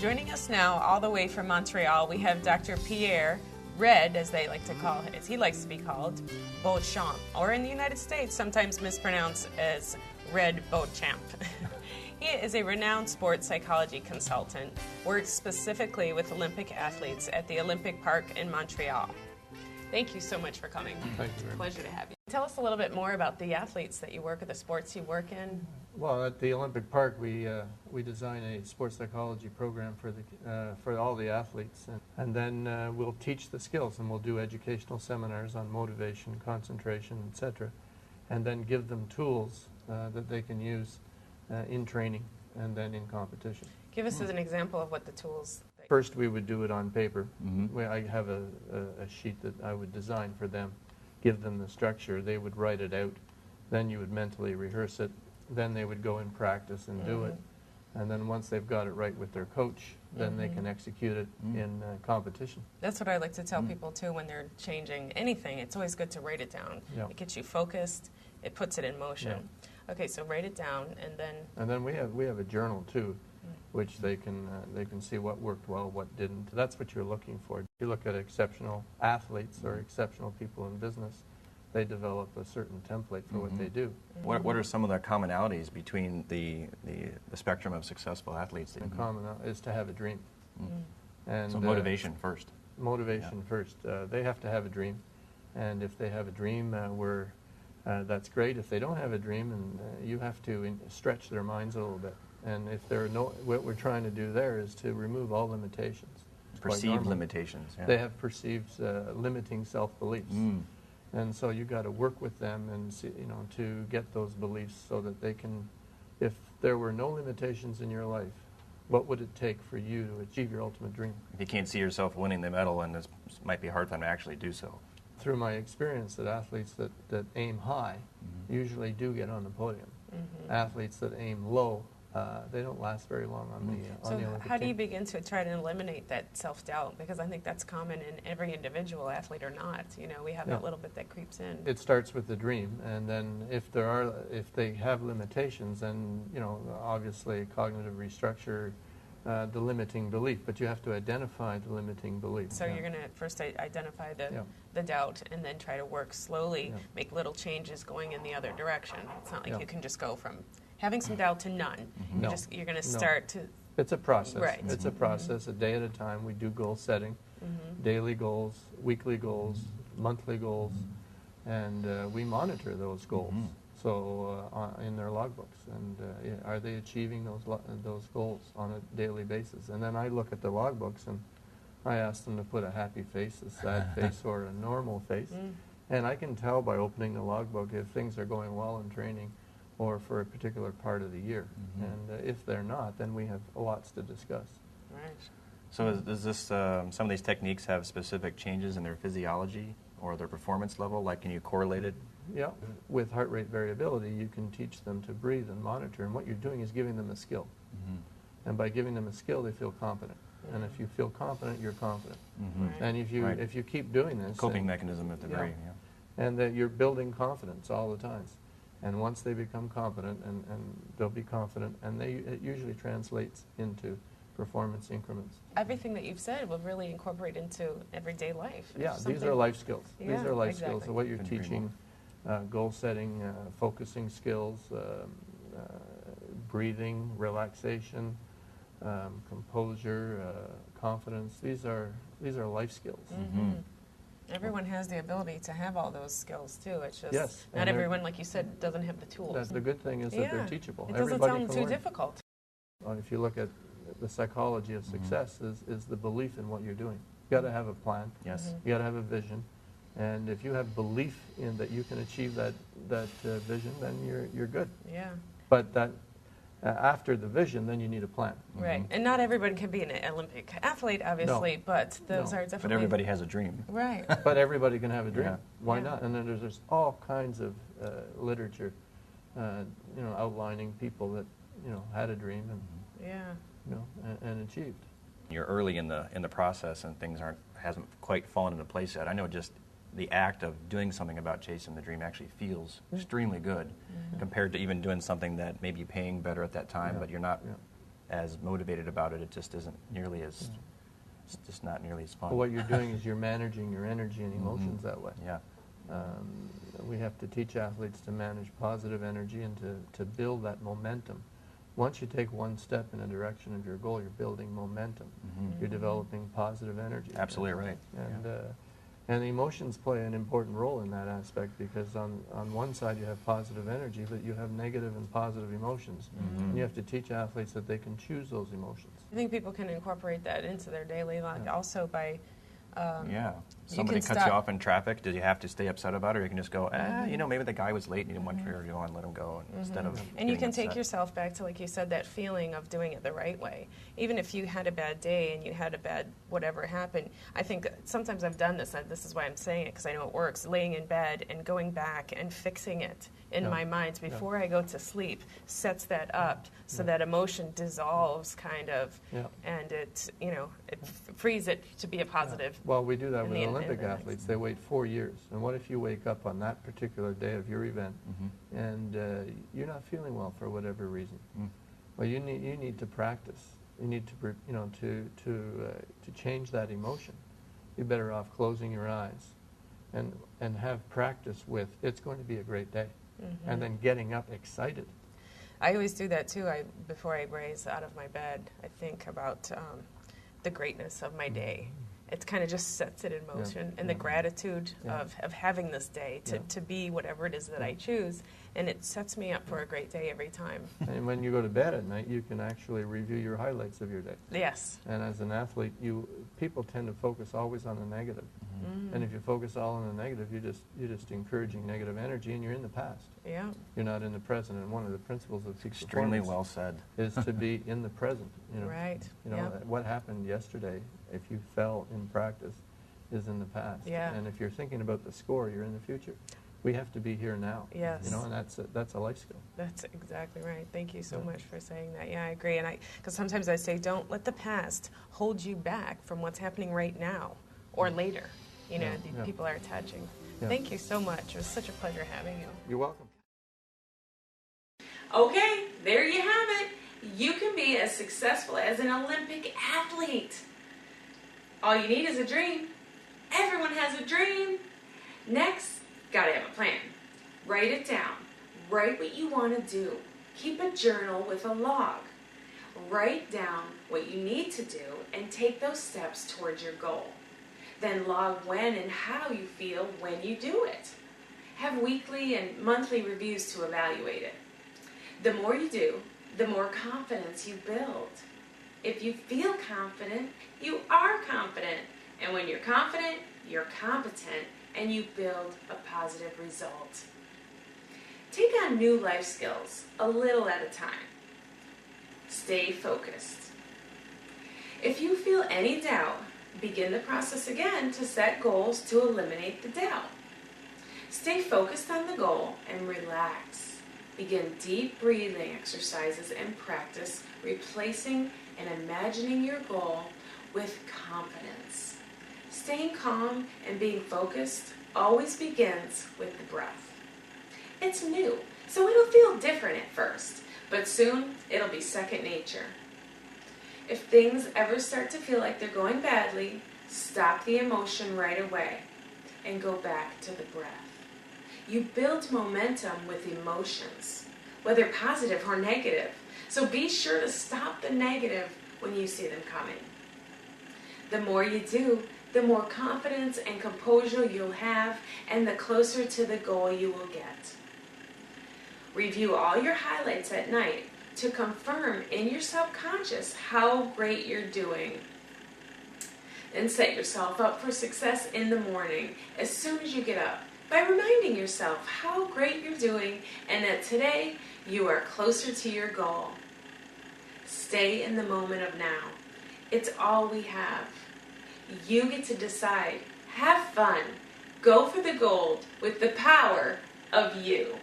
Joining us now, all the way from Montreal, we have Dr. Pierre Red, as they like to call it, as he likes to be called, Beauchamp, or in the United States, sometimes mispronounced as Red Beauchamp. He is a renowned sports psychology consultant, works specifically with Olympic athletes at the Olympic Park in Montreal. Thank you so much for coming. Thank you very much. Pleasure to have you. Tell us a little bit more about the athletes that you work with, the sports you work in. Well, at the Olympic Park, we design a sports psychology program for all the athletes, and then we'll teach the skills, and we'll do educational seminars on motivation, concentration, etc., and then give them tools that they can use in training and then in competition. Give us an example of what the tools. First, we would do it on paper. I have a sheet that I would design for them, give them the structure. They would write it out. Then you would mentally rehearse it. Then they would go and practice and do it. And then once they've got it right with their coach, then they can execute it in competition. That's what I like to tell people, too, when they're changing anything. It's always good to write it down. Yeah. It gets you focused. It puts it in motion. Yeah. Okay, so write it down, and then... And then we have a journal, too, which they can see what worked well, what didn't. That's what you're looking for. If you look at exceptional athletes or exceptional people in business, they develop a certain template for what they do. What are some of the commonalities between the spectrum of successful athletes? The common is to have a dream. And so motivation first. Motivation first. They have to have a dream, and if they have a dream, that's great. If they don't have a dream, and you have to stretch their minds a little bit. And if there are what we're trying to do there is to remove all limitations. Perceived limitations. Yeah. They have perceived limiting self-beliefs. And so you got to work with them and see, to get those beliefs so that they can, if there were no limitations in your life, what would it take for you to achieve your ultimate dream? If you can't see yourself winning the medal, and it might be hard for them to actually do so. Through my experience, that athletes that aim high usually do get on the podium. Athletes that aim low, they don't last very long on the Olympic So how do you team. begin to try to eliminate that self-doubt? Because I think that's common in every individual, athlete or not. We have that little bit that creeps in. It starts with the dream, and then if they have limitations, then obviously cognitive restructure, the limiting belief. But you have to identify the limiting belief. So you're going to first identify the doubt, and then try to work slowly, make little changes going in the other direction. It's not like you can just go from having some doubt to none. You're going to start to... It's a process. Right. It's a process, a day at a time. We do goal setting, daily goals, weekly goals, monthly goals, and we monitor those goals. So in their logbooks, and are they achieving those goals on a daily basis? And then I look at the logbooks and I ask them to put a happy face, a sad face, or a normal face, and I can tell by opening the logbook if things are going well in training or for a particular part of the year. And if they're not, then we have lots to discuss. Right. So does this, some of these techniques have specific changes in their physiology or their performance level? Like, can you correlate it? Yeah. With heart rate variability, you can teach them to breathe and monitor, and what you're doing is giving them a skill. And by giving them a skill, they feel confident. And if you feel confident, you're confident. And if you keep doing this... Coping mechanism at the very, and that you're building confidence all the time. And once they become confident, and they'll be confident, and it usually translates into performance increments. Everything that you've said will really incorporate into everyday life. Yeah, these are life skills. These are life skills. So what you're Couldn't agree teaching, goal setting, focusing skills, breathing, relaxation, composure, confidence. These are life skills. Everyone has the ability to have all those skills, too. It's just not everyone, like you said, doesn't have the tools. That's the good thing is that they're teachable. It doesn't Everybody sound can too learn. difficult. If you look at the psychology of success, is the belief in what you're doing. You got to have a plan. Yes. You got to have a vision, and if you have belief in that you can achieve that vision, then you're good. Yeah. But that after the vision, then you need a plan. Right. And not everyone can be an Olympic athlete, obviously, but those are definitely... But everybody has a dream. Right. But everybody can have a dream. Yeah. Why not? And then there's all kinds of literature, outlining people that had a dream and achieved. You're early in the process, and things hasn't quite fallen into place yet. I know just the act of doing something about chasing the dream actually feels extremely good compared to even doing something that may be paying better at that time, but you're not as motivated about it. It just isn't nearly as, it's just not nearly as fun. Well, what you're doing is you're managing your energy and emotions that way. Yeah. We have to teach athletes to manage positive energy and to build that momentum. Once you take one step in a direction of your goal, you're building momentum. You're developing positive energy. Absolutely right. And the emotions play an important role in that aspect, because on one side you have positive energy, but you have negative and positive emotions. And you have to teach athletes that they can choose those emotions. I think people can incorporate that into their daily life also by... Somebody cuts you off in traffic, do you have to stay upset about it, or you can just go, you know, maybe the guy was late and you didn't want to go and let him go, instead of And you can upset. take yourself back to, like you said, that feeling of doing it the right way. Even if you had a bad day and you had a bad whatever happened, I think sometimes I've done this, and this is why I'm saying it, because I know it works, laying in bed and going back and fixing it in my mind before I go to sleep sets that up so that emotion dissolves kind of, and it, you know, it frees it to be a positive. Well, we do that with Olympic athletes. They wait 4 years. And what if you wake up on that particular day of your event and you're not feeling well for whatever reason? Well, you need to practice. You need to, you know, to change that emotion. You're better off closing your eyes and have practice with, it's going to be a great day, and then getting up excited. I always do that too. Before I raise out of my bed, I think about the greatness of my day. It kind of just sets it in motion, and the gratitude of having this day to be whatever it is that I choose, and it sets me up for a great day every time. And when you go to bed at night, you can actually review your highlights of your day. Yes. And as an athlete, people tend to focus always on the negative. And if you focus all on the negative, you're just encouraging negative energy, and you're in the past. Yeah. You're not in the present. And one of the principles of peak Extremely performance well said. is to be in the present. You know? Right. You know, what happened yesterday, if you fell in practice, is in the past. Yeah. And if you're thinking about the score, you're in the future. We have to be here now. Yes. You know, and that's a life skill. That's exactly right. Thank you so much for saying that. Yeah, I agree. And because sometimes I say, don't let the past hold you back from what's happening right now or later. You know, people are attaching. Thank you so much. It was such a pleasure having you. You're welcome. Okay, there you have it. You can be as successful as an Olympic athlete. All you need is a dream. Everyone has a dream. Next, gotta have a plan. Write it down. Write what you want to do. Keep a journal with a log. Write down what you need to do and take those steps towards your goal. Then log when and how you feel when you do it. Have weekly and monthly reviews to evaluate it. The more you do, the more confidence you build. If you feel confident, you are confident. And when you're confident, you're competent, and you build a positive result. Take on new life skills a little at a time. Stay focused. If you feel any doubt, begin the process again to set goals to eliminate the doubt. Stay focused on the goal and relax. Begin deep breathing exercises and practice replacing and imagining your goal with confidence. Staying calm and being focused always begins with the breath. It's new, so it'll feel different at first, but soon it'll be second nature. If things ever start to feel like they're going badly, stop the emotion right away and go back to the breath. You build momentum with emotions, whether positive or negative, so be sure to stop the negative when you see them coming. The more you do, the more confidence and composure you'll have, and the closer to the goal you will get. Review all your highlights at night to confirm in your subconscious how great you're doing. Then set yourself up for success in the morning as soon as you get up by reminding yourself how great you're doing and that today you are closer to your goal. Stay in the moment of now. It's all we have. You get to decide. Have fun. Go for the gold with the power of you.